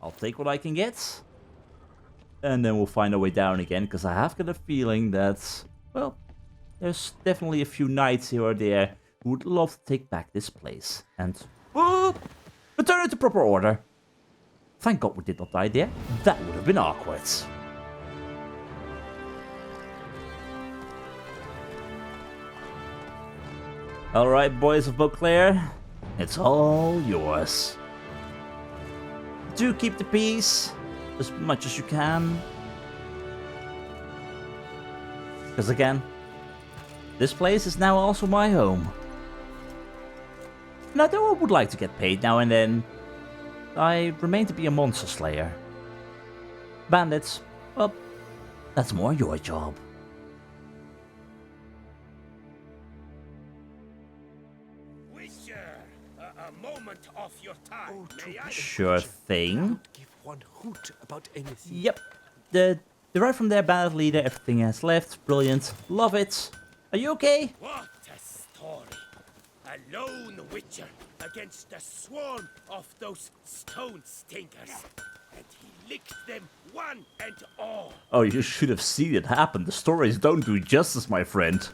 I'll take what I can get. And then we'll find our way down again, because I have got a feeling that, well, there's definitely a few knights here or there who would love to take back this place. And, return it to proper order. Thank God we did not die there. That would have been awkward. Alright, boys of Beauclair, it's all yours. Do keep the peace as much as you can. Because again, this place is now also my home. And although I would like to get paid now and then, I remain to be a monster slayer. Bandits, well, that's more your job. A moment of your time, may I? Sure thing. Give one hoot about anything. Yep. The right from there, bandit leader, everything has left. Brilliant. Love it. Are you okay? What a story. A lone witcher against a swarm of those stone stinkers. And he licked them one and all. Oh, you should have seen it happen. The stories don't do justice, my friend.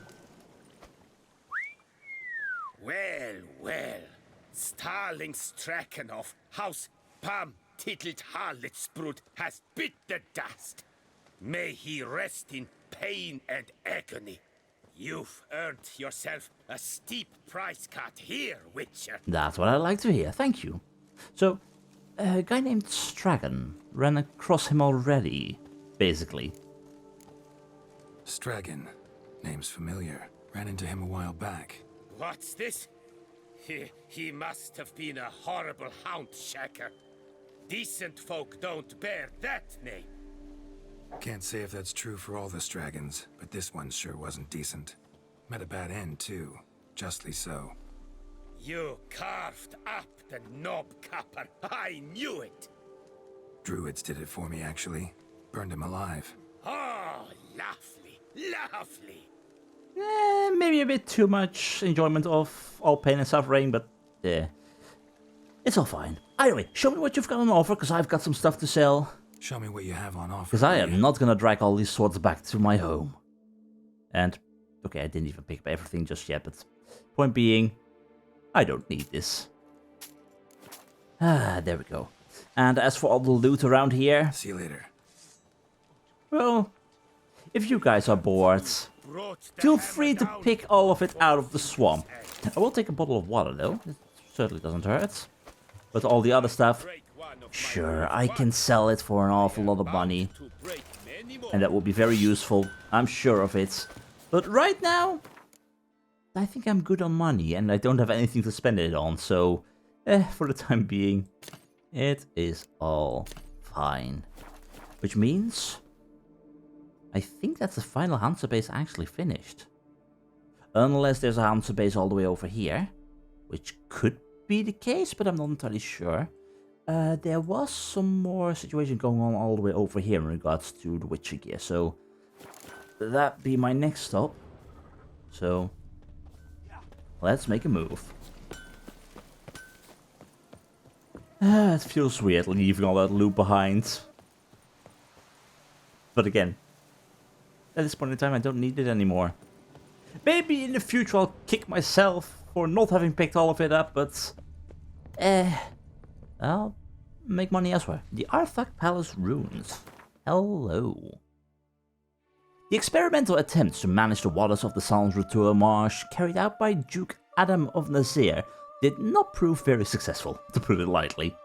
Well, well. Starling Straken of House Pam Tittelt Harlitsbrut has bit the dust. May he rest in pain and agony. You've earned yourself a steep price cut here, Witcher. That's what I like to hear, thank you. So, a guy named Stragan ran across him already, basically. Stragan. Name's familiar. Ran into him a while back. What's this? He must have been a horrible hound shacker. Decent folk don't bear that name. Can't say if that's true for all the Stragons, but this one sure wasn't decent. Met a bad end, too. Justly so. You carved up the knob capper. I knew it. Druids did it for me, actually. Burned him alive. Oh, lovely, lovely. Maybe a bit too much enjoyment of all pain and suffering, but it's all fine. Anyway, show me what you've got on offer, because I've got some stuff to sell. Show me what you have on offer. Because I am not gonna drag all these swords back to my home. And, okay, I didn't even pick up everything just yet, but point being, I don't need this. Ah, there we go. And as for all the loot around here, See you later. well, if you guys are bored, feel free to pick all of it out of the swamp. I will take a bottle of water, though. It certainly doesn't hurt. But all the other stuff, sure, I can sell it for an awful lot of money. And that will be very useful, I'm sure of it. But right now, I think I'm good on money, and I don't have anything to spend it on. So, for the time being, it is all fine. Which means I think that's the final Hansa base actually finished. Unless there's a Hansa base all the way over here. Which could be the case, but I'm not entirely sure. There was some more situation going on all the way over here in regards to the Witcher gear. So, that be my next stop. So, let's make a move. It feels weird leaving all that loot behind. But again, at this point in time, I don't need it anymore. Maybe in the future I'll kick myself for not having picked all of it up, but I'll make money elsewhere. The Arthak Palace Ruins. Hello. The experimental attempts to manage the waters of the Sans Retour Marsh carried out by Duke Adam of Nazir did not prove very successful, to put it lightly.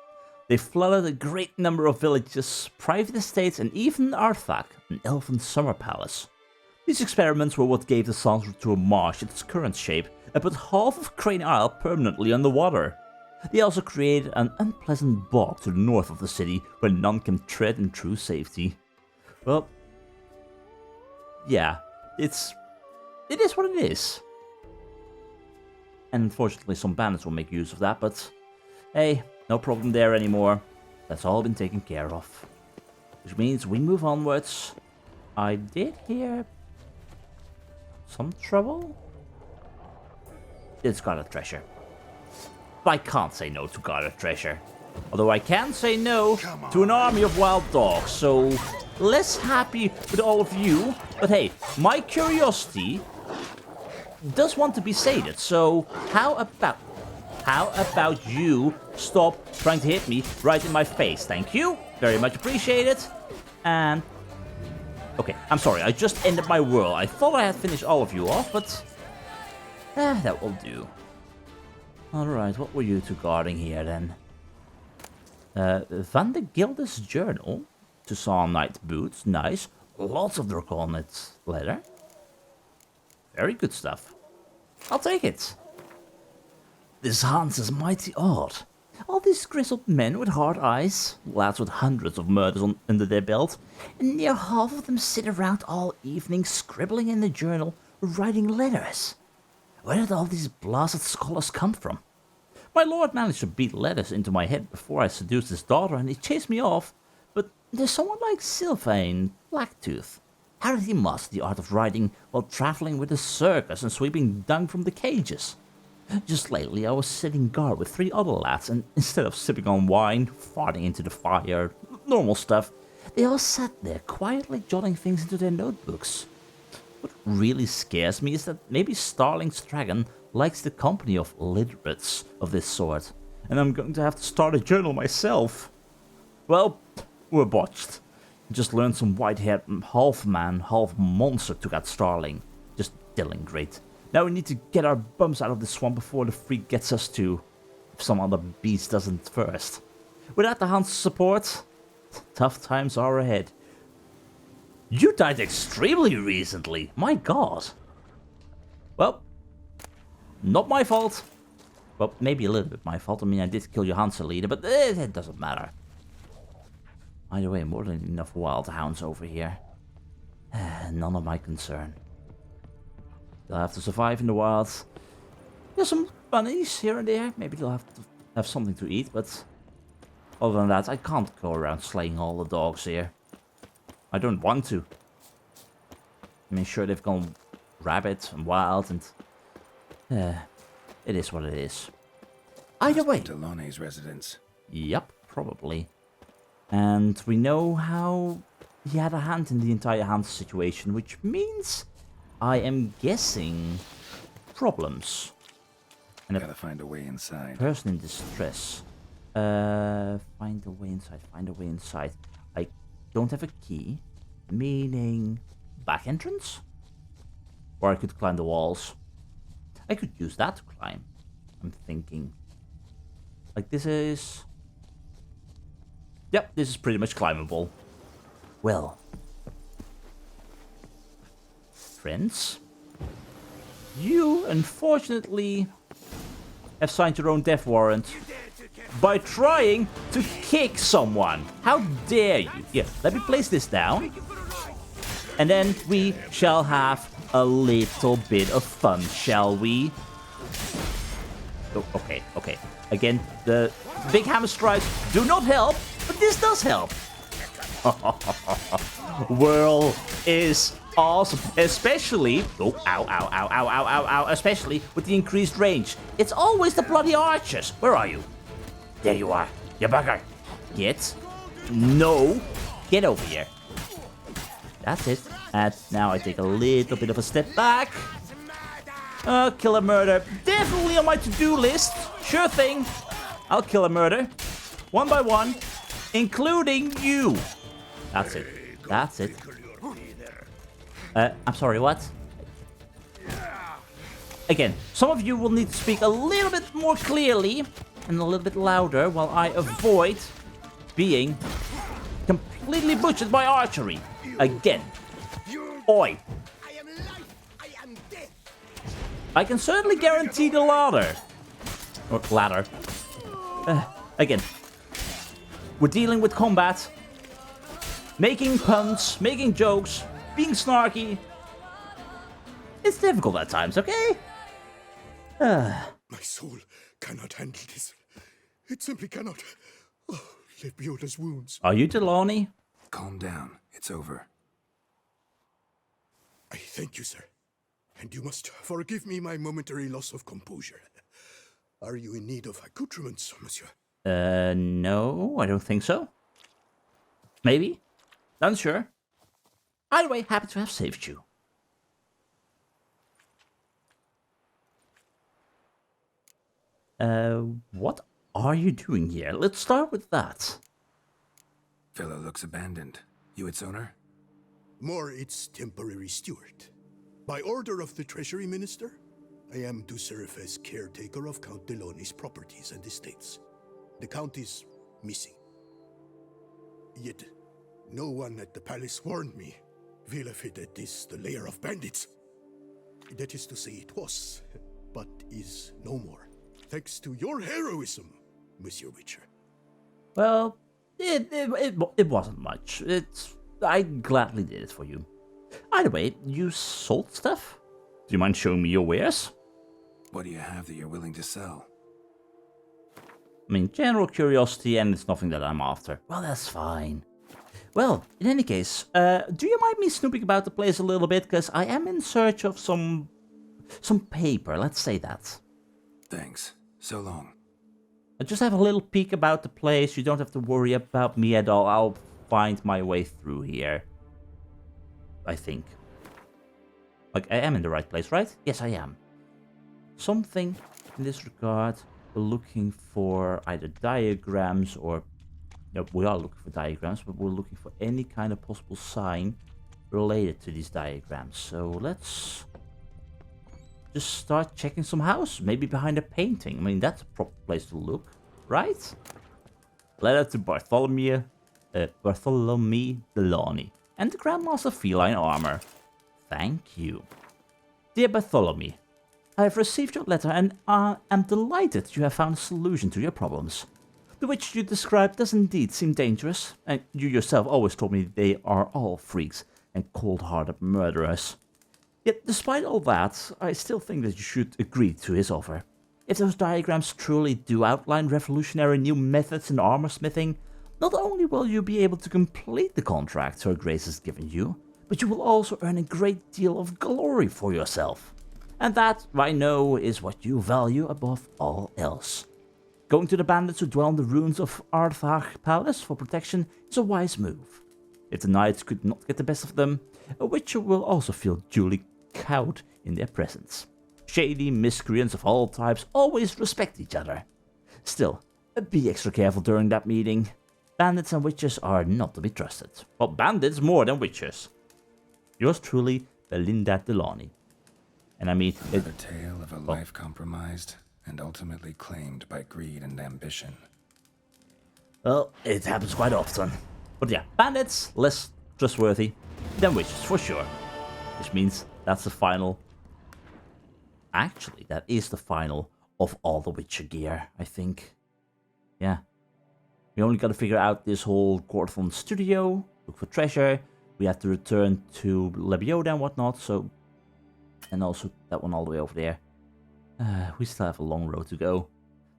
They flooded a great number of villages, private estates, and even Arthak, an elven summer palace. These experiments were what gave the Sans Retour Marsh its current shape and put half of Crane Isle permanently underwater. They also created an unpleasant bog to the north of the city where none can tread in true safety. Well, yeah, it is what it is. And unfortunately some bandits will make use of that, but hey, no problem there anymore. That's all been taken care of. Which means we move onwards. I did hear some trouble. It's got a treasure. I can't say no to guarded treasure. Although I can't say no to an army of wild dogs, so less happy with all of you. But hey, my curiosity does want to be sated, so how about you stop trying to hit me right in my face? Thank you. Very much appreciated. And okay, I'm sorry, I just ended my whirl. I thought I had finished all of you off, but that will do. Alright, what were you two guarding here then? Van de Gilde's journal. To saw night boots, nice. Lots of draconid leather. Very good stuff. I'll take it. This Hans is mighty odd. All these grizzled men with hard eyes, lads with hundreds of murders under their belt, and near half of them sit around all evening scribbling in the journal, writing letters. Where did all these blasted scholars come from? My lord managed to beat letters into my head before I seduced his daughter, and he chased me off. But there's someone like Sylvain Blacktooth. How did he master the art of writing while traveling with a circus and sweeping dung from the cages? Just lately I was sitting guard with 3 other lads, and instead of sipping on wine, farting into the fire, normal stuff, they all sat there quietly jotting things into their notebooks. What really scares me is that maybe Starling's dragon likes the company of literates of this sort, and I'm going to have to start a journal myself. Well, we're botched. Just learned some white-haired half man, half monster took out Starling. Just dealing great. Now we need to get our bums out of the swamp before the freak gets us too. If some other beast doesn't first. Without the Hans' support, tough times are ahead. You died extremely recently, my god. Well, not my fault. Well, maybe a little bit my fault. I mean, I did kill your Hansa leader, but it doesn't matter. Either way, more than enough wild hounds over here. None of my concern. They'll have to survive in the wilds. There's some bunnies here and there. Maybe they'll have to have something to eat, but other than that, I can't go around slaying all the dogs here. I don't want to. I mean, sure, they've gone rabid and wild, and it is what it is. Either way. Delonne's residence. Yep, probably. And we know how he had a hand in the entire Hans situation, which means I am guessing problems. And Gotta find a way inside. Person in distress. Find a way inside. Find a way inside. I don't have a key, meaning back entrance? Or I could climb the walls. I could use that to climb. I'm thinking. Like this is... Yep, this is pretty much climbable. Well. Friends. You, unfortunately, have signed your own death warrant by trying to kick someone. How dare you? Yeah, let me place this down. And then we shall have a little bit of fun, shall we? Oh, okay. Again, the big hammer strikes do not help, but this does help. Whirl is awesome, especially... Oh, ow, especially with the increased range. It's always the bloody archers. Where are you? There you are, you bugger. Get. No. Get over here. That's it. And now I take a little bit of a step back. Kill a murder. Definitely on my to-do list. Sure thing. I'll kill a murder. One by one. Including you. That's it. That's it. I'm sorry, what? Again, some of you will need to speak a little bit more clearly and a little bit louder while I avoid being completely butchered by archery. Again. Oi. I can certainly guarantee the ladder. Or ladder. Again. We're dealing with combat. Making puns, making jokes, being snarky. It's difficult at times, okay? My soul cannot handle this. It simply cannot. Oh, Lebioda's wounds. Are you Deloney? Calm down. It's over. I thank you, sir. And you must forgive me my momentary loss of composure. Are you in need of accoutrements, monsieur? No, I don't think so. Maybe? Unsure. Either way, happy to have saved you. What are you doing here? Let's start with that. Fellow looks abandoned. You its owner? More its temporary steward. By order of the Treasury Minister, I am to serve as caretaker of Count Deloni's properties and estates. The Count is missing. Yet, no one at the palace warned me. Vindsvept is the lair of bandits. That is to say it was, but is no more. Thanks to your heroism, Monsieur Witcher. Well, it wasn't much. I gladly did it for you. Either way, you sold stuff? Do you mind showing me your wares? What do you have that you're willing to sell? I mean, general curiosity, and it's nothing that I'm after. Well, that's fine. Well, in any case, do you mind me snooping about the place a little bit? Because I am in search of some paper, let's say that. Thanks. So long. I just have a little peek about the place. You don't have to worry about me at all. I'll find my way through here. I think. Like, I am in the right place, right? Yes, I am. Something in this regard. We're looking for either diagrams or... No, we are looking for diagrams, but we're looking for any kind of possible sign related to these diagrams. So let's just start checking some house. Maybe behind a painting. I mean, that's a proper place to look, right? Letter to Bartholomew Delony and the Grandmaster Feline Armor. Thank you. Dear Bartholomew, I have received your letter and am delighted you have found a solution to your problems. The witch you described does indeed seem dangerous, and you yourself always told me they are all freaks and cold-hearted murderers. Yet, despite all that, I still think that you should agree to his offer. If those diagrams truly do outline revolutionary new methods in armor smithing, not only will you be able to complete the contract Her Grace has given you, but you will also earn a great deal of glory for yourself. And that, I know, is what you value above all else. Going to the bandits who dwell in the ruins of Arthach Palace for protection is a wise move. If the knights could not get the best of them, a witcher will also feel duly cowed in their presence. Shady miscreants of all types always respect each other. Still, be extra careful during that meeting. Bandits and witches are not to be trusted. Well, bandits more than witches. Yours truly, Belinda Delony. And I mean... A tale of a life compromised and ultimately claimed by greed and ambition. Well, it happens quite often. But yeah, bandits, less trustworthy than witches, for sure. Which means that's the final... Actually, that is the final of all the Witcher gear, I think. Yeah. We only gotta figure out this whole Gorthon studio, look for treasure. We have to return to Lebioda and whatnot, so... And also that one all the way over there. We still have a long road to go.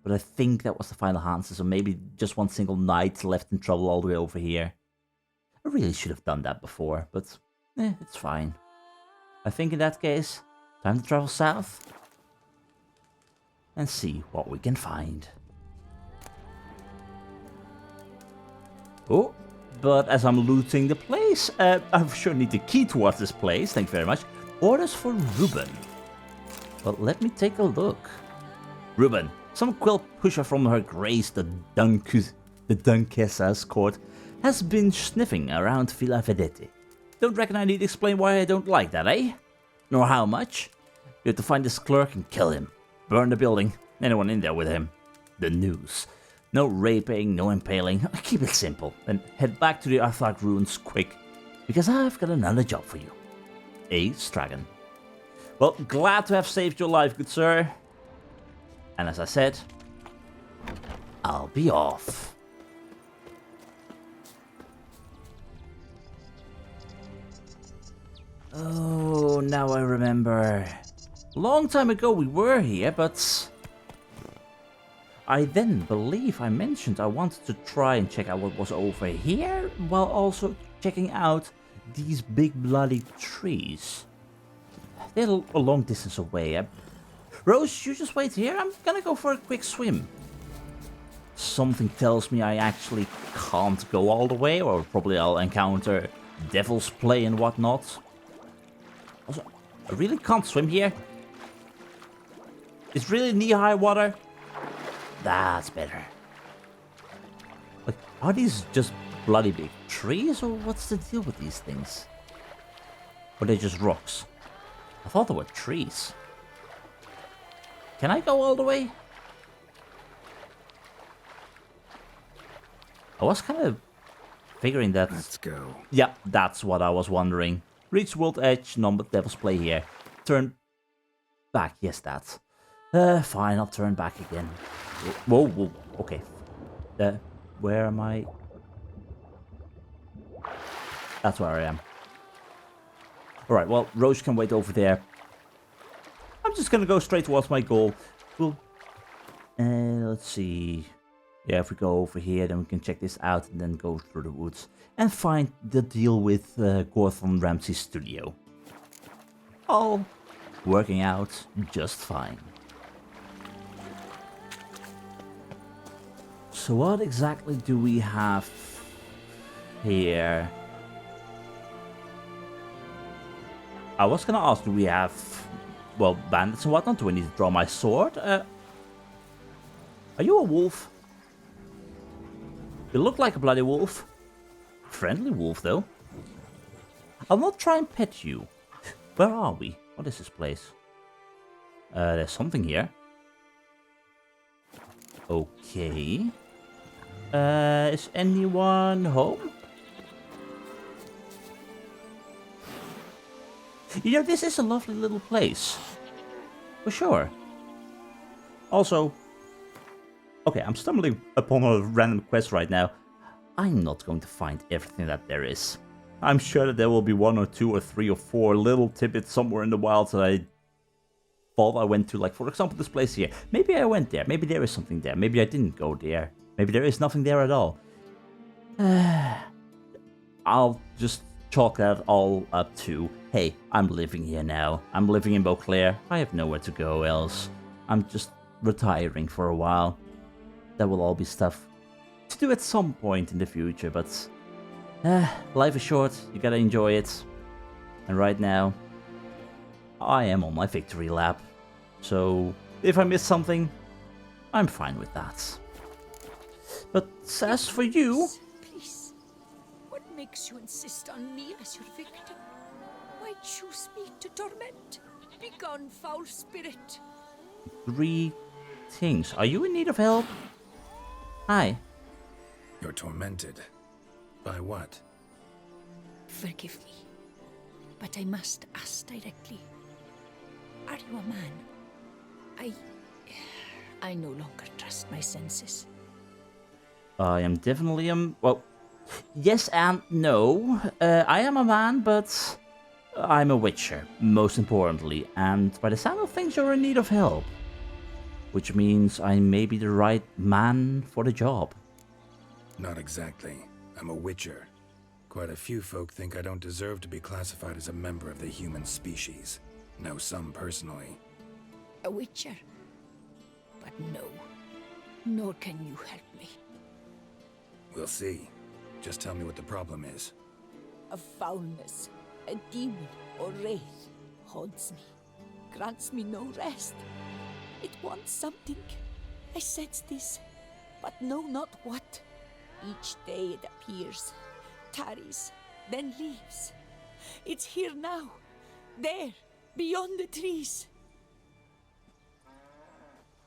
But I think that was the final answer, so maybe just one single knight left in trouble all the way over here. I really should have done that before, but it's fine. I think in that case, time to travel south and see what we can find. Oh, but as I'm looting the place, I sure need the key towards this place, thank you very much. Orders for Ruben. Well, let me take a look. Ruben, some quill pusher from Her Grace, the Dunkessa's court, has been sniffing around Villa Vedette. Don't reckon I need to explain why I don't like that, eh? Nor how much? You have to find this clerk and kill him. Burn the building. Anyone in there with him. The news. No raping, no impaling. Keep it simple. And head back to the Arthach ruins quick. Because I've got another job for you. A Stragon. Well, glad to have saved your life, good sir. And as I said, I'll be off. Oh, now I remember. Long time ago we were here, but I then believe I mentioned I wanted to try and check out what was over here, while also checking out these big bloody trees. They're a long distance away. Roach, you just wait here. I'm gonna go for a quick swim. something tells me I actually can't go all the way, or probably I'll encounter devil's play and whatnot. Also, I really can't swim here. It's really knee-high water. That's better. Like, are these just bloody big trees, or what's the deal with these things? Or are they just rocks? I thought they were trees. Can I go all the way? I was kind of figuring that... Let's go. Yeah, that's what I was wondering. Reach world edge, number devil's play here. Turn back, yes, that. Fine, I'll turn back again. Whoa, whoa, okay. Where am I? That's where I am. Alright, well, Roach can wait over there. I'm just gonna go straight towards my goal. We'll... let's see... Yeah, if we go over here, then we can check this out and then go through the woods. And find the deal with Gordon Ramsay's studio. All working out just fine. So what exactly do we have here? I was gonna ask, do we have, well, bandits and whatnot? Do I need to draw my sword? Are you a wolf? You look like a bloody wolf. Friendly wolf, though. I'll not try and pet you. Where are we? What is this place? There's something here. Okay. Is anyone home? You know, this is a lovely little place. For sure. Also... Okay, I'm stumbling upon a random quest right now. I'm not going to find everything that there is. I'm sure that there will be 1 or 2 or 3 or 4 little tidbits somewhere in the wild that I thought I went to. Like, for example, this place here. Maybe I went there. Maybe there is something there. Maybe I didn't go there. Maybe there is nothing there at all. I'll just chalk that all up to, hey, I'm living here now. I'm living in Beauclair. I have nowhere to go else. I'm just retiring for a while. That will all be stuff to do at some point in the future, but life is short, you gotta enjoy it. And right now, I am on my victory lap. So, if I miss something, I'm fine with that. But as for you... Please, what makes you insist on me as your victim? Why choose me to torment? Begone, foul spirit. 3 things. Are you in need of help? Hi. You're tormented. By what? Forgive me, but I must ask directly. Are you a man? I no longer trust my senses. I am definitely well, yes and no. I am a man, but I'm a witcher, most importantly. And by the sound of things, you're in need of help. Which means I may be the right man for the job. Not exactly. I'm a witcher. Quite a few folk think I don't deserve to be classified as a member of the human species. Know some personally. A witcher? But no, nor can you help me. We'll see. Just tell me what the problem is. A foulness, a demon or wraith haunts me, grants me no rest. It wants something. I sense this, but know not what. Each day it appears, tarries, then leaves. It's here now, there, beyond the trees.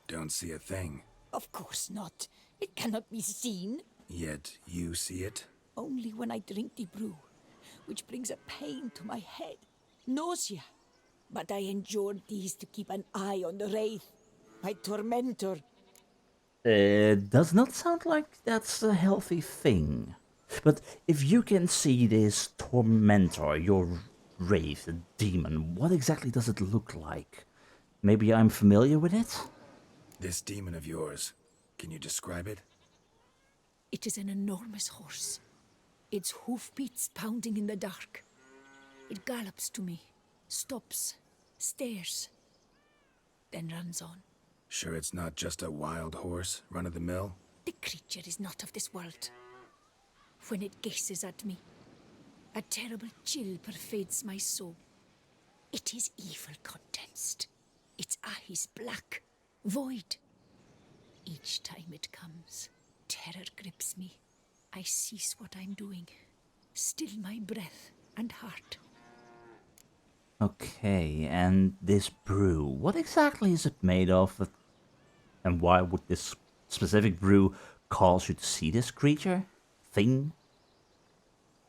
Don't see a thing. Of course not. It cannot be seen. Yet you see it? Only when I drink the brew, which brings a pain to my head, nausea. But I endured these to keep an eye on the wraith, my tormentor. Does not sound like that's a healthy thing. But if you can see this tormentor, your wraith, a demon, what exactly does it look like? Maybe I'm familiar with it? This demon of yours, can you describe it? It is an enormous horse, its hoofbeats pounding in the dark. It gallops to me, stops, stares, then runs on. Sure it's not just a wild horse, run-of-the-mill? The creature is not of this world. When it gazes at me, a terrible chill pervades my soul. It is evil condensed. Its eyes black, void. Each time it comes, terror grips me. I cease what I'm doing, still my breath and heart. Okay, and this brew, what exactly is it made of? And why would this specific brew cause you to see this creature? Thing?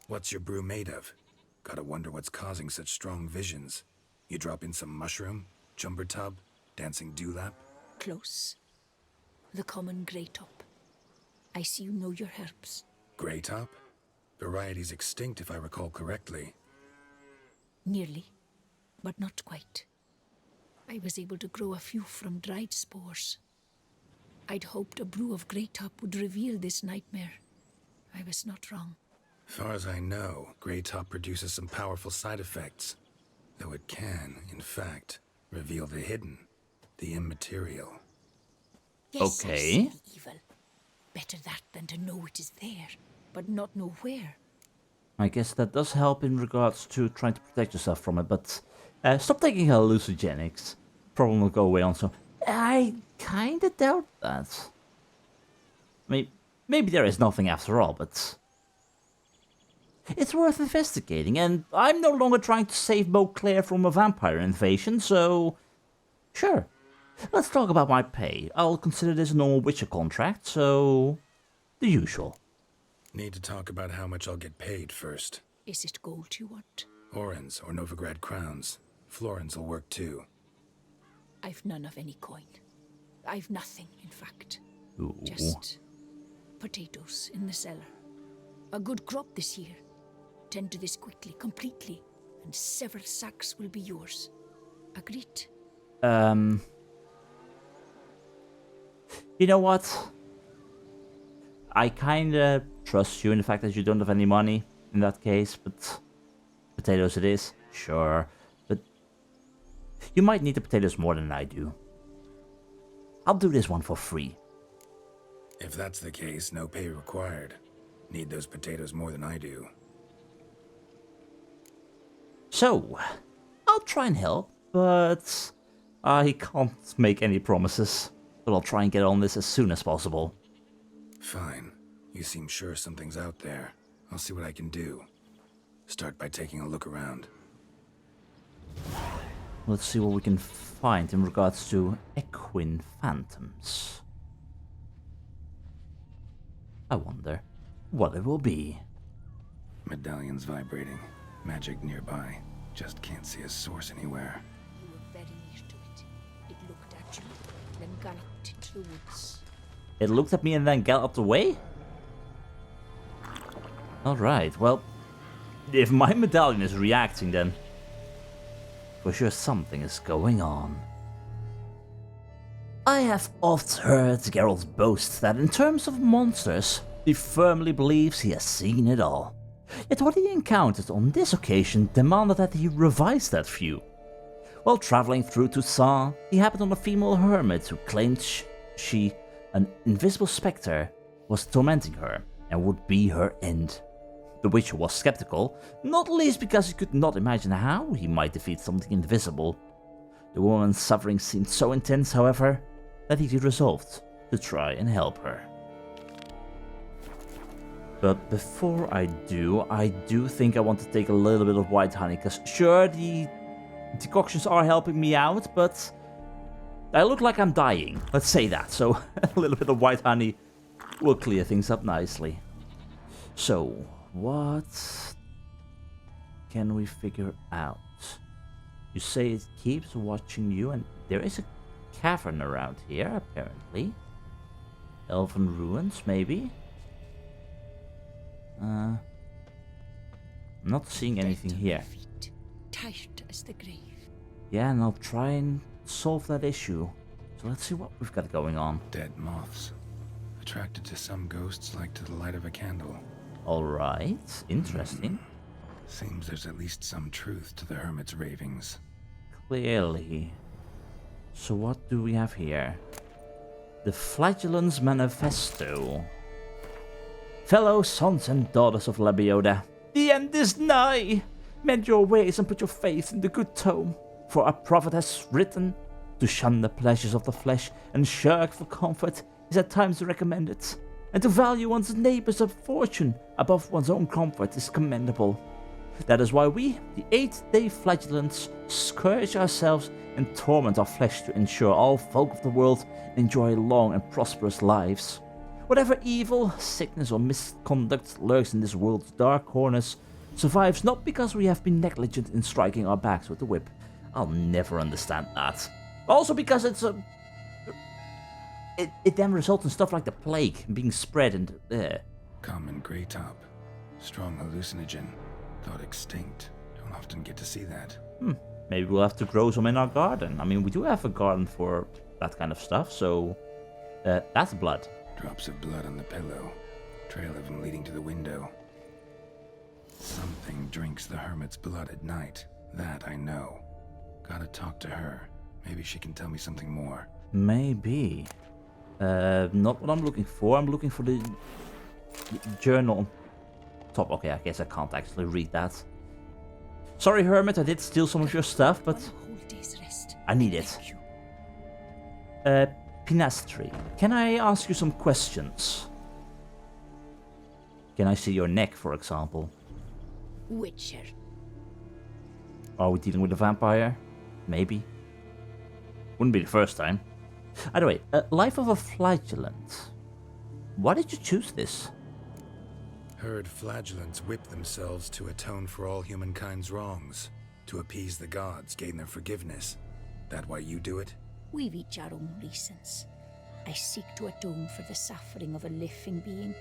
What's your brew made of? Gotta wonder what's causing such strong visions. You drop in some mushroom, jumper tub, dancing dewlap? Close. The common grey top. I see you know your herbs. Grey top? Variety's extinct if I recall correctly. Nearly, but not quite. I was able to grow a few from dried spores. I'd hoped a brew of grey top would reveal this nightmare. I was not wrong. Far as I know, grey top produces some powerful side effects. Though it can, in fact, reveal the hidden, the immaterial. Yes, Okay. I see the evil. Better that than to know it is there, but not know where. I guess that does help in regards to trying to protect yourself from it, but stop taking hallucinogenics. Problem will go away on so. I kinda doubt that. I mean, maybe there is nothing after all, but it's worth investigating, and I'm no longer trying to save Beauclair from a vampire invasion, so sure. Let's talk about my pay. I'll consider this a normal Witcher contract, so the usual. Need to talk about how much I'll get paid first. Is it gold you want? Orens or Novigrad crowns. Florins will work too. I've none of any coin. I've nothing, in fact. Ooh. Just potatoes in the cellar. A good crop this year. Tend to this quickly, completely, and several sacks will be yours. Agreed? You know what? I kinda trust you in the fact that you don't have any money in that case, but potatoes it is, sure. But you might need the potatoes more than I do. I'll do this one for free. If that's the case, no pay required. Need those potatoes more than I do. So, I'll try and help, but I can't make any promises. But I'll try and get on this as soon as possible. Fine. You seem sure something's out there. I'll see what I can do. Start by taking a look around. Let's see what we can find in regards to Equine Phantoms. I wonder what it will be. Medallion's vibrating. Magic nearby. Just can't see a source anywhere. You were very near to it. It looked at you, then galloped into the woods. It looked at me and then galloped away? Alright, well, if my medallion is reacting, then for sure something is going on. I have oft heard Geralt boast that in terms of monsters, he firmly believes he has seen it all. Yet what he encountered on this occasion demanded that he revise that view. While traveling through Toussaint, he happened on a female hermit who claimed she, an invisible spectre, was tormenting her and would be her end. The Witcher was skeptical, not least because he could not imagine how he might defeat something invisible. The woman's suffering seemed so intense, however, that he resolved to try and help her. But before I do think I want to take a little bit of white honey, because sure, the decoctions are helping me out, but I look like I'm dying, let's say that, so a little bit of white honey will clear things up nicely. So, what can we figure out? You say it keeps watching you, and there is a cavern around here, apparently. Elven ruins, maybe? I'm not seeing anything here. Feet, tight as the grave. Yeah, and I'll try and solve that issue. So let's see what we've got going on. Dead moths. Attracted to some ghosts like to the light of a candle. Alright, interesting. Seems there's at least some truth to the hermit's ravings. Clearly. So what do we have here? The Flagellant's Manifesto. Fellow sons and daughters of BaW, the end is nigh! Mend your ways and put your faith in the good tome, for our prophet has written, to shun the pleasures of the flesh and shirk for comfort is at times recommended, and to value one's neighbor's fortune above one's own comfort is commendable. That is why we, the 8th-day Flagellants, scourge ourselves and torment our flesh to ensure all folk of the world enjoy long and prosperous lives. Whatever evil, sickness, or misconduct lurks in this world's dark corners survives not because we have been negligent in striking our backs with the whip. I'll never understand that. Also because it's a... It then results in stuff like the plague being spread and... Common grey top. Strong hallucinogen. Thought extinct. Don't often get to see that. Maybe we'll have to grow some in our garden. I mean, we do have a garden for that kind of stuff, so... that's blood. Drops of blood on the pillow. Trail of him leading to the window. Something drinks the hermit's blood at night. That I know. Gotta talk to her. Maybe she can tell me something more. Maybe. Not what I'm looking for. I'm looking for the journal top. Okay, I guess I can't actually read that. Sorry, Hermit, I did steal some of your stuff, but I need it. Pinastri, can I ask you some questions? Can I see your neck, for example? Witcher. Are we dealing with a vampire? Maybe. Wouldn't be the first time. Either way, Life of a Flagellant. Why did you choose this? Heard flagellants whip themselves to atone for all humankind's wrongs. To appease the gods, gain their forgiveness. That why you do it? We've each our own reasons. I seek to atone for the suffering of a living being,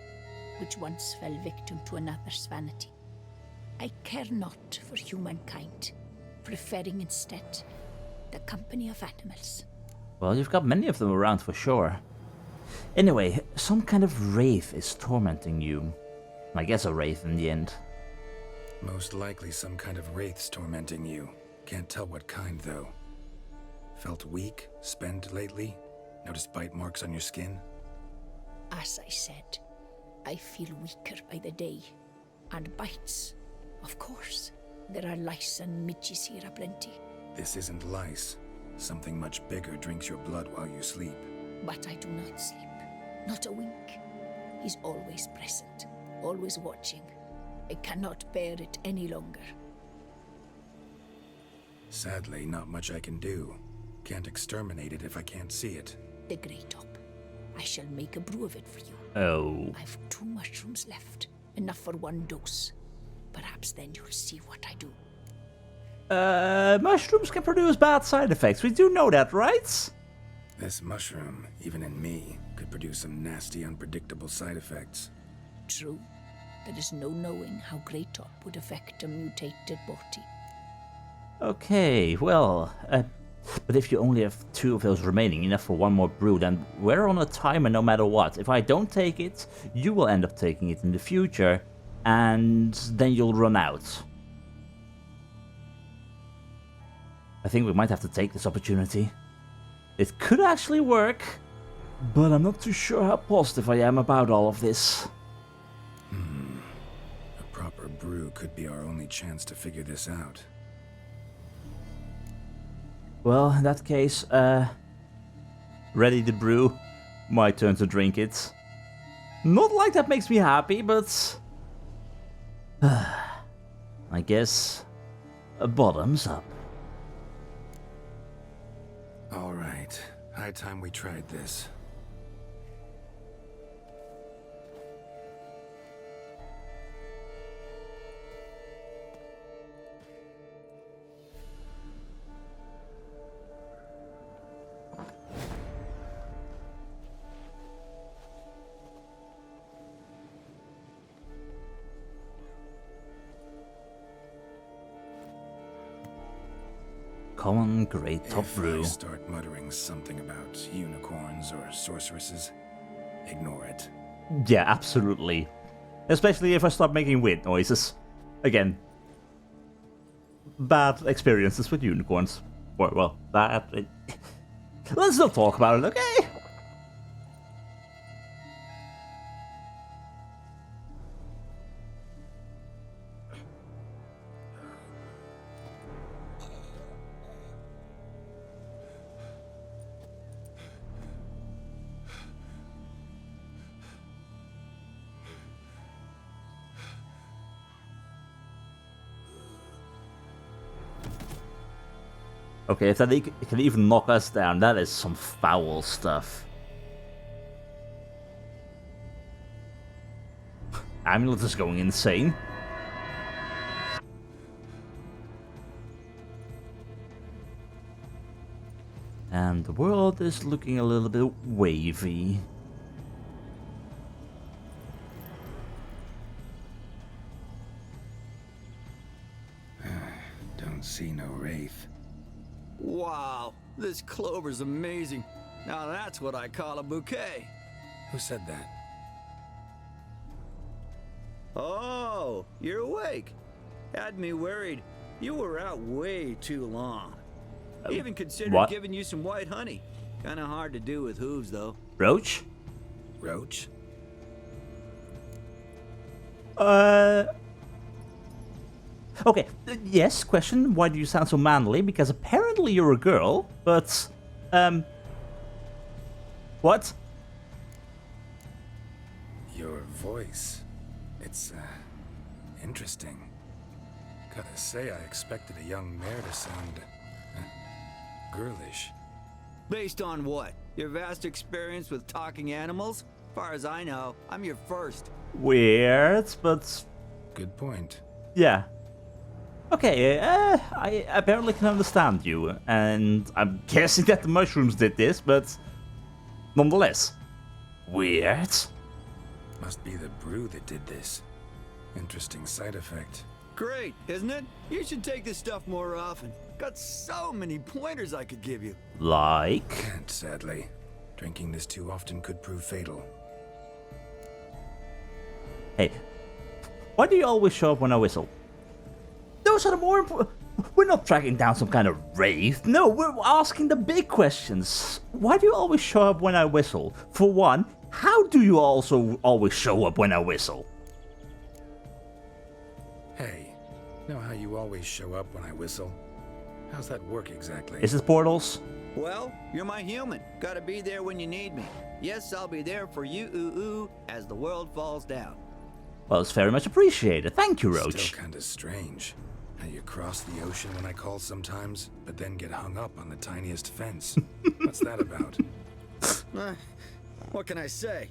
which once fell victim to another's vanity. I care not for humankind, preferring instead the company of animals. Well, you've got many of them around for sure. Anyway, some kind of wraith is tormenting you. I guess a wraith in the end. Most likely some kind of wraith's tormenting you. Can't tell what kind, though. Felt weak, spent lately? Noticed bite marks on your skin? As I said, I feel weaker by the day. And bites, of course. There are lice and midges here aplenty. This isn't lice. Something much bigger drinks your blood while you sleep. But I do not sleep. Not a wink. He's always present, always watching. I cannot bear it any longer. Sadly, not much I can do. Can't exterminate it if I can't see it. The Grey Top. I shall make a brew of it for you. Oh. I've 2 mushrooms left. Enough for 1 dose. Perhaps then you'll see what I do. Mushrooms can produce bad side effects. We do know that, right? This mushroom, even in me, could produce some nasty, unpredictable side effects. True. There is no knowing how Grey Top would affect a mutated body. Okay, well, but if you only have 2 of those remaining, enough for 1 more brew, then we're on a timer no matter what. If I don't take it, you will end up taking it in the future, and then you'll run out. I think we might have to take this opportunity. It could actually work, but I'm not too sure how positive I am about all of this. A proper brew could be our only chance to figure this out. Well, in that case, ready to brew. My turn to drink it. Not like that makes me happy, but... I guess... bottoms up. Alright, high time we tried this. Common Grey Top Brew. If I start muttering something about unicorns or sorceresses, ignore it. Yeah, absolutely. Especially if I start making weird noises. Again, bad experiences with unicorns. Well, bad. Let's not talk about it, okay? Okay, if that can even knock us down, that is some foul stuff. Amulet is going insane. And the world is looking a little bit wavy. Don't see no wraith. Wow, this clover's amazing. Now that's what I call a bouquet. Who said that? Oh, you're awake. Had me worried. You were out way too long. Even considered what? giving you some white honey. Kinda hard to do with hooves, though. Roach? Roach? Okay, yes, question. Why do you sound so manly? Because apparently you're a girl, but, what? Your voice. It's, interesting. Gotta say, I expected a young mare to sound, girlish. Based on what? Your vast experience with talking animals? Far as I know, I'm your first. Weird, but Good point. yeah. Okay, I apparently can understand you, and I'm guessing that the mushrooms did this, but nonetheless, weird. Must be the brew that did this. Interesting side effect. Great, isn't it? You should take this stuff more often. Got so many pointers I could give you. Like? Can't, sadly. Drinking this too often could prove fatal. Hey, why do you always show up when I whistle? Those are the more important. We're not tracking down some kind of wraith. No, we're asking the big questions. Why do you always show up when I whistle? For one, how do you also always show up when I whistle? Hey, know how you always show up when I whistle? How's that work exactly? Is it portals? Well, you're my human. Gotta be there when you need me. Yes, I'll be there for you, ooh, as the world falls down. Well, it's very much appreciated. Thank you, Roach. Still kinda strange. How you cross the ocean when I call sometimes, but then get hung up on the tiniest fence. What's that about? What can I say?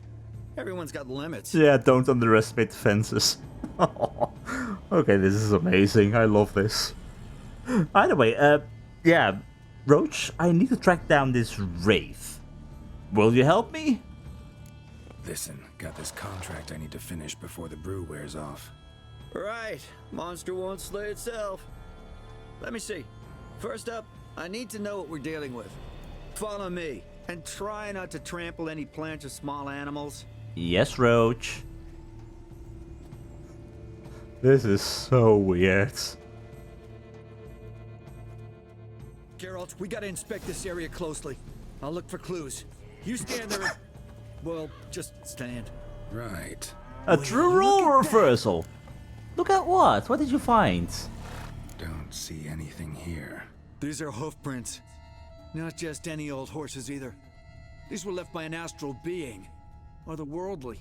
Everyone's got limits. Yeah, don't underestimate the fences. Okay, this is amazing. I love this. Either way, yeah, Roach, I need to track down this wraith. Will you help me? Listen, got this contract I need to finish before the brew wears off. Right. Monster won't slay itself. Let me see. First up, I need to know what we're dealing with. Follow me, and try not to trample any plants or small animals. Yes, Roach. This is so weird. Geralt, we gotta inspect this area closely. I'll look for clues. You stand there and... well, just stand. Right. A true role reversal. Look at what? What did you find? Don't see anything here. These are hoof prints. Not just any old horses either. These were left by an astral being. Or the worldly.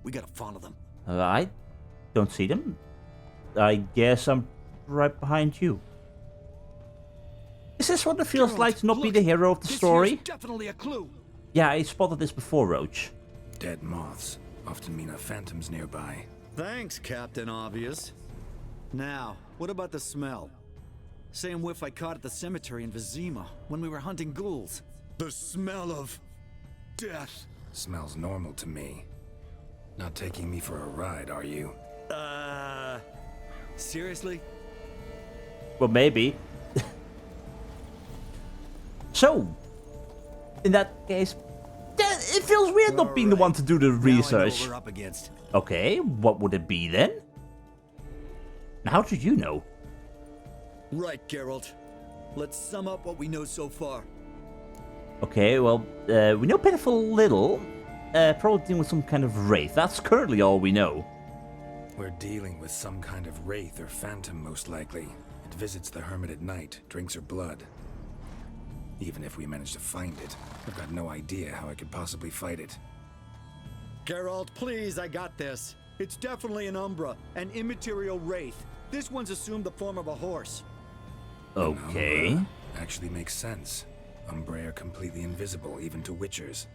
We gotta follow them. I don't see them. I guess I'm right behind you. Is this what it feels Geralt, like to not be look, the hero of the this story? here's definitely a clue. Yeah, I spotted this before, Roach. Dead moths often mean a phantom's nearby. Thanks, Captain Obvious. Now, what about the smell? Same whiff I caught at the cemetery in Vizima when we were hunting ghouls. The smell of... death. Smells normal to me. Not taking me for a ride, are you? Seriously? Well, maybe. So, in that case, it feels weird not being the one to do the Now I know what research. we're up against. Okay, what would it be then? How did you know? Right, Geralt. Let's sum up what we know so far. Okay, well, we know pitiful little. Probably dealing with some kind of wraith. That's currently all we know. We're dealing with some kind of wraith or phantom, most likely. It visits the hermit at night, drinks her blood. Even if we manage to find it, I've got no idea how I could possibly fight it. Geralt, please, I got this. It's definitely an Umbra, an immaterial wraith. This one's assumed the form of a horse. Okay. Actually makes sense. Umbrae are completely invisible, even to Witchers.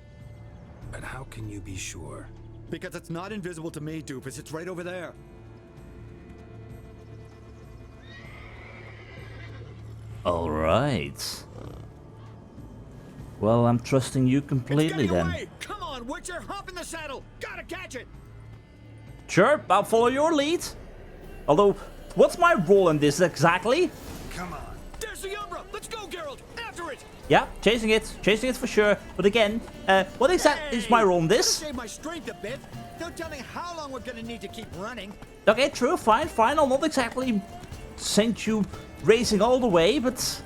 But how can you be sure? Because it's not invisible to me, Doofus. It's right over there. All right. Well, I'm trusting you completely It's then. getting away. Come on, Witcher, hop in the saddle. Gotta catch it. Sure, I'll follow your lead. Although, what's my role in this exactly? Come on. There's the Umbra. Let's go, Geralt. After it. Yeah, chasing it for sure. But again, what exactly is my role in this? Save my strength a bit. Don't tell me how long we're gonna need to keep running. Okay, true, fine. I'll not exactly send you racing all the way, but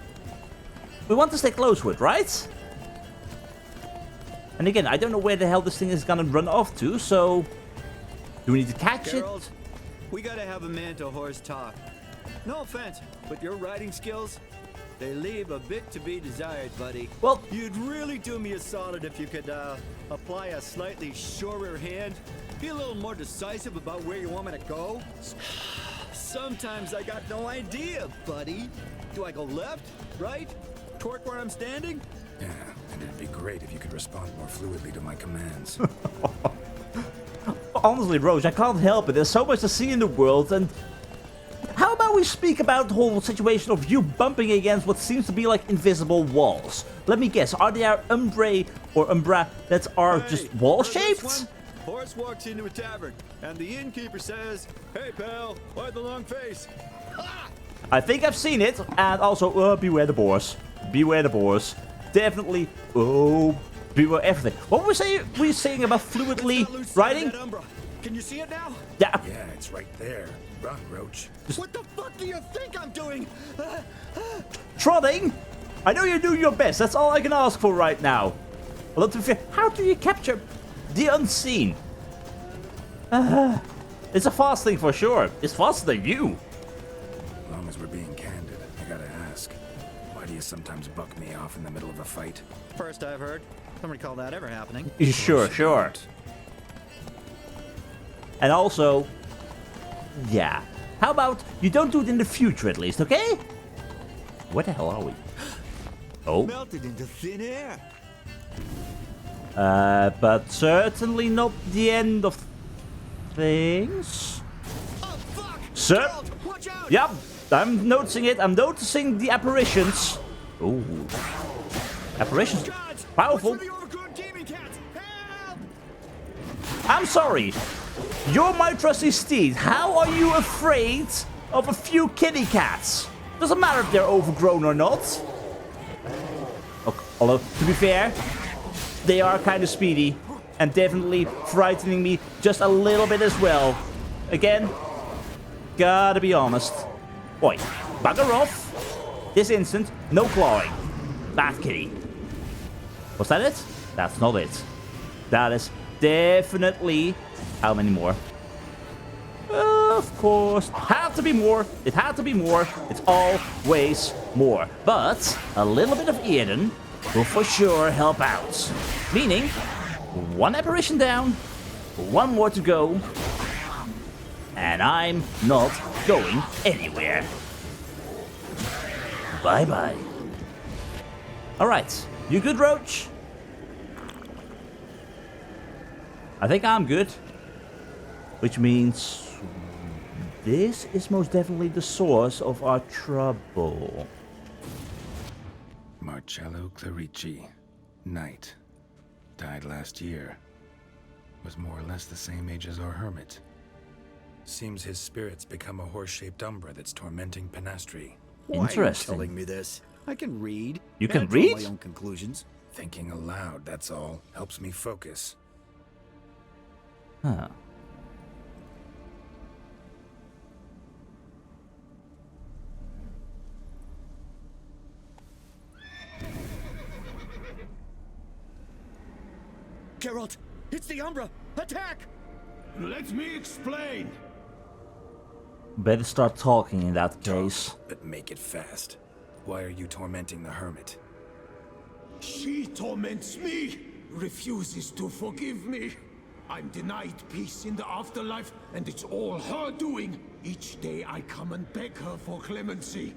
we want to stay close to it, right? And again, I don't know where the hell this thing is gonna run off to, so do we need to catch Geralt, it? we gotta have a man-to-horse talk. No offense, but your riding skills, they leave a bit to be desired, buddy. Well, You'd really do me a solid if you could apply a slightly surer hand. Be a little more decisive about where you want me to go. Sometimes I got no idea, buddy. Do I go left, right, torque where I'm standing? Yeah, and it'd be great if you could respond more fluidly to my commands. honestly, Roach, I can't help it. There's so much to see in the world, and how about we speak about the whole situation of you bumping against what seems to be like invisible walls? Let me guess, are there Umbrae or Umbra that are just Hey, wall-shaped? heard this one? Horse walks into a tavern, and the innkeeper says, "Hey, pal, why the long face?" I think I've seen it, and also, beware the boars. Beware the boars. Definitely, beware everything. What were we saying about fluidly It's that loose side of riding? that Umbra. Can you see it now? Yeah, Yeah, it's right there. Run, Roach. What the fuck do you think I'm doing? trotting. I know you're doing your best. That's all I can ask for right now. Well, to be fair, how do you capture the unseen? It's a fast thing for sure. It's faster than you. As long as we're being candid, I gotta ask. Why do you sometimes buck me off in the middle of a fight? First I've heard. Don't recall that ever happening. Sure. And also, yeah. How about you don't do it in the future at least, okay? Where the hell are we? Oh, Melted into thin air. but certainly not the end of things. Oh fuck! Sir? Geralt, watch out! Yep, I'm noticing it. I'm noticing the apparitions. Ooh. Apparitions. Gods! Powerful. What's with the overgrown demon cats? Help! I'm sorry. You're my trusty steed. How are you afraid of a few kitty cats? Doesn't matter if they're overgrown or not. Okay, although, to be fair, they are kind of speedy and definitely frightening me just a little bit as well. Again, gotta be honest. Oi, bugger off. This instant, no clawing. Bad kitty. Was that it? That's not it. That is definitely... How many more? Of course. Had to be more. It had to be more. It's always more. But a little bit of Eden will for sure help out. Meaning, one apparition down, one more to go, and I'm not going anywhere. Bye-bye. Alright, you good, Roach? I think I'm good. Which means this is most definitely the source of our trouble. Marcello Clarici, Knight. Died last year. Was more or less the same age as our hermit. Seems his spirit's become a horse-shaped umbra that's tormenting Pinastri. Why are you Interesting. telling me this? I can read. You can and draw read? my own conclusions. Thinking aloud, that's all. Helps me focus. Huh. Geralt, it's the Umbra! Attack! Let me explain. Better start talking in that case. But make it fast. Why are you tormenting the hermit? She torments me, refuses to forgive me. I'm denied peace in the afterlife, and it's all her doing. Each day I come and beg her for clemency.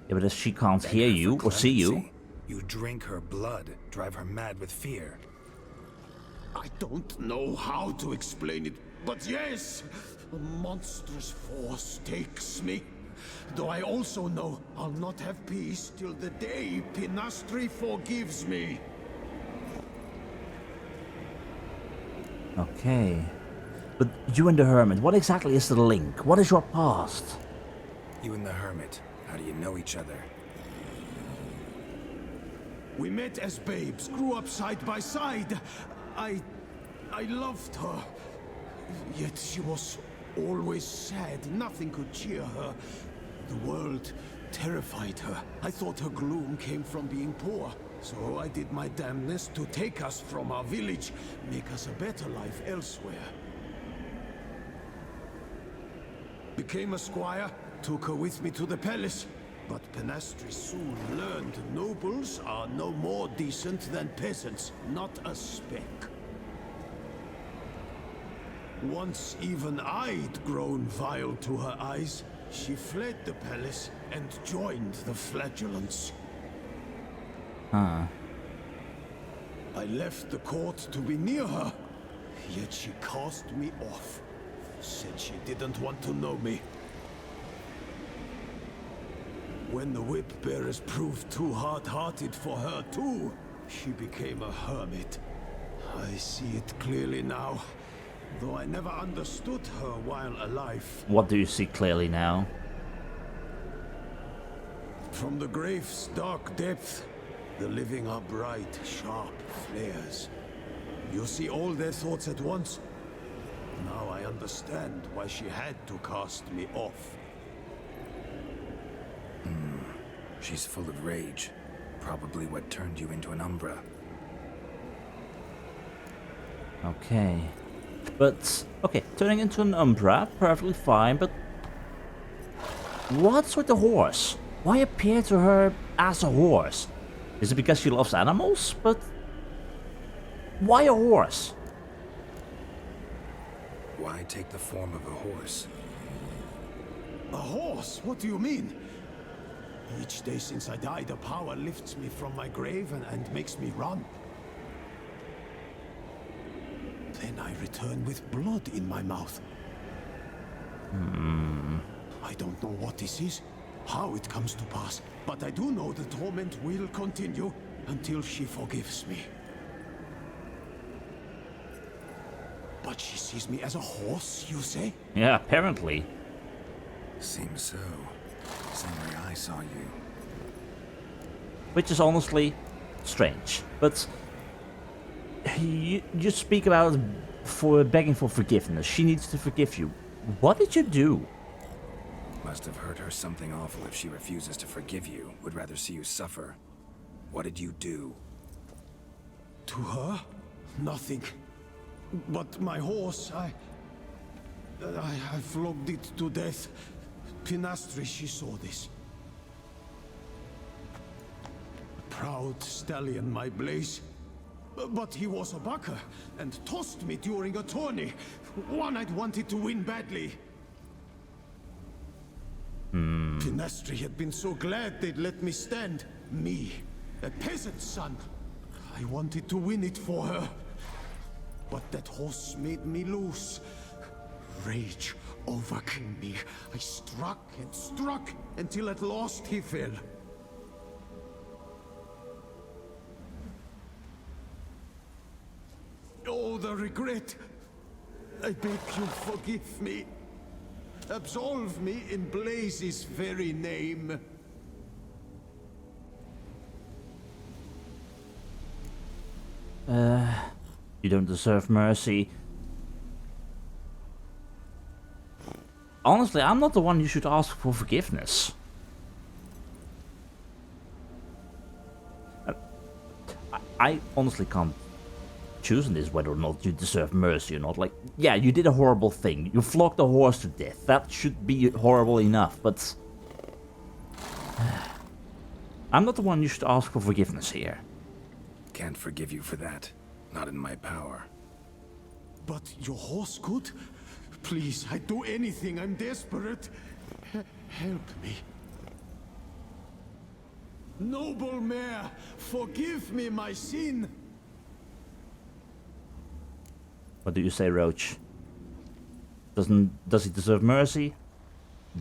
Yeah, but if she can't Beg hear her you for or see you... clemency. You drink her blood, drive her mad with fear. I don't know how to explain it, but yes, a monstrous force takes me. Though I also know I'll not have peace till the day Pinastri forgives me. Okay. But you and the Hermit, what exactly is the link? What is your past? You and the Hermit, how do you know each other? We met as babes, grew up side by side. I loved her. Yet she was always sad. Nothing could cheer her. The world terrified her. I thought her gloom came from being poor. So I did my damnedest to take us from our village, make us a better life elsewhere. Became a squire, took her with me to the palace. But Pinastri soon learned nobles are no more decent than peasants, not a speck. Once even I'd grown vile to her eyes, she fled the palace and joined the flagellants. Huh. I left the court to be near her, yet she cast me off. Said she didn't want to know me. When the whip bearers proved too hard-hearted for her too, she became a hermit. I see it clearly now, though I never understood her while alive. What do you see clearly now? From the grave's dark depth, the living are bright, sharp flares. You see all their thoughts at once. Now I understand why she had to cast me off. She's full of rage. Probably what turned you into an Umbra. Okay. But, okay, turning into an Umbra, perfectly fine, but... What's with the horse? Why appear to her as a horse? Is it because she loves animals? But... Why a horse? Why take the form of a horse? A horse? What do you mean? Each day since I died, a power lifts me from my grave and makes me run. Then I return with blood in my mouth. I don't know what this is, how it comes to pass, but I do know the torment will continue until she forgives me. But she sees me as a horse, you say? Yeah, apparently. Seems so. Same way I saw you. Which is honestly strange. But you speak about begging for forgiveness. She needs to forgive you. What did you do? Must have hurt her something awful if she refuses to forgive you. Would rather see you suffer. What did you do? To her? Nothing. But my horse, I flogged it to death. Pinastri, she saw this. Proud stallion, my Blaze. But he was a bucker, and tossed me during a tourney. One I'd wanted to win badly. Pinastri had been so glad they'd let me stand. Me, a peasant's son. I wanted to win it for her. But that horse made me lose. Rage overcame me. I struck and struck until at last he fell. Oh, the regret. I beg you forgive me. Absolve me in Blaze's very name. You don't deserve mercy. Honestly, I'm not the one you should ask for forgiveness. I honestly can't choose in this whether or not you deserve mercy or not. Like, yeah, you did a horrible thing. You flogged a horse to death. That should be horrible enough, but... I'm not the one you should ask for forgiveness here. Can't forgive you for that. Not in my power. But your horse could? Please, I'd do anything. I'm desperate. Help me. Noble mare, forgive me my sin. What do you say, Roach? Does he deserve mercy?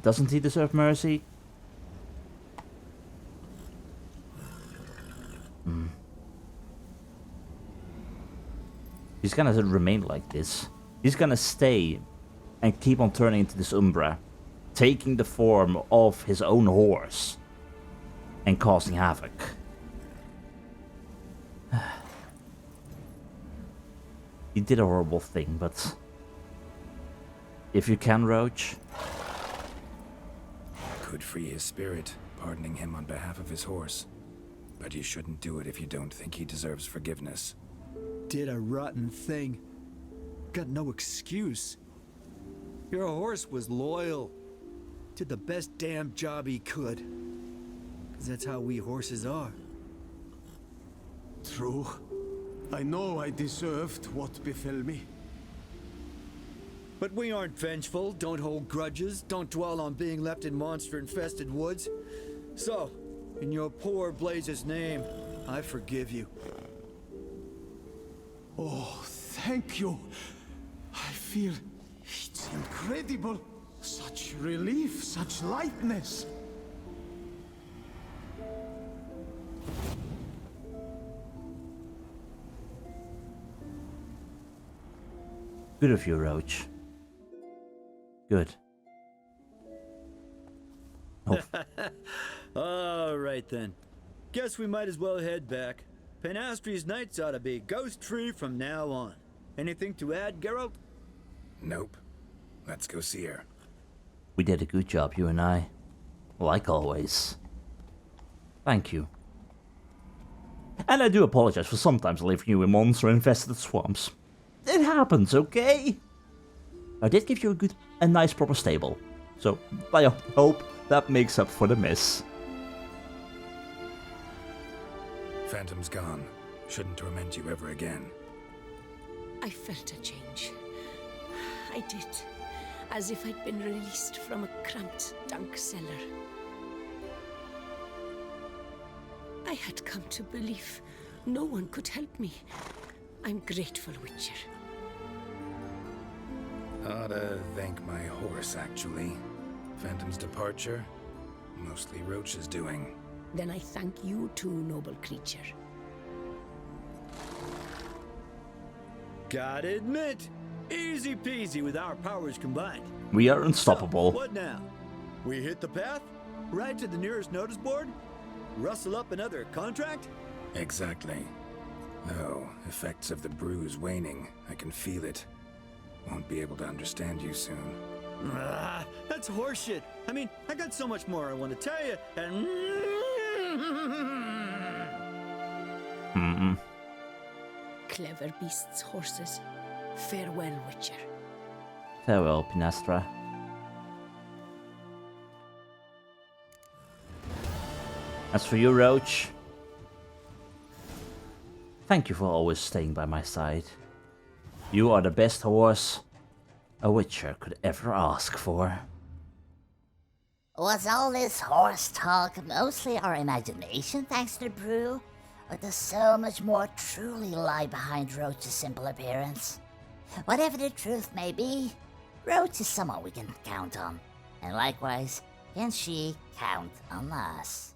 Doesn't he deserve mercy? He's gonna remain like this. He's gonna stay and keep on turning into this Umbra, taking the form of his own horse and causing havoc. He did a horrible thing, but if you can, Roach, Could free his spirit, pardoning him on behalf of his horse. But you shouldn't do it if you don't think he deserves forgiveness. Did a rotten thing. Got no excuse. Your horse was loyal. Did the best damn job he could. 'Cause that's how we horses are. True. I know I deserved what befell me. But we aren't vengeful, don't hold grudges, don't dwell on being left in monster-infested woods. So, in your poor Blaze's name, I forgive you. Oh, thank you. I feel it's incredible. Such relief, such lightness. good of you, Roach. Good. Oh, All right then. Guess we might as well head back. Pinastri's nights ought to be ghost-free from now on. Anything to add, Geralt? Nope. Let's go see her. we did a good job, you and I. Like always. Thank you. And I do apologize for sometimes leaving you in monster-infested swamps. It happens, okay? I did give you a nice proper stable. So, I hope that makes up for the miss. Phantom's gone. Shouldn't torment you ever again. I felt a change. I did. As if I'd been released from a cramped dunk cellar. I had come to believe no one could help me. I'm grateful, Witcher. Ought to thank my horse, actually. Phantom's departure, mostly Roach's doing. Then I thank you too, noble creature. Gotta admit, easy peasy with our powers combined. We are unstoppable. So, what now? We hit the path? Ride to the nearest notice board? Rustle up another contract? Exactly. Though, effects of the bruise waning. I can feel it. Won't be able to understand you soon. Ah, that's horseshit. I mean, I got so much more I want to tell you, and... Clever beasts, horses. Farewell, Witcher. Farewell, Pinastra. As for you, Roach, thank you for always staying by my side. You are the best horse a Witcher could ever ask for. Was all this horse talk mostly our imagination thanks to the brew? Or does so much more truly lie behind Roach's simple appearance? Whatever the truth may be, Roach is someone we can count on. And likewise, can she count on us?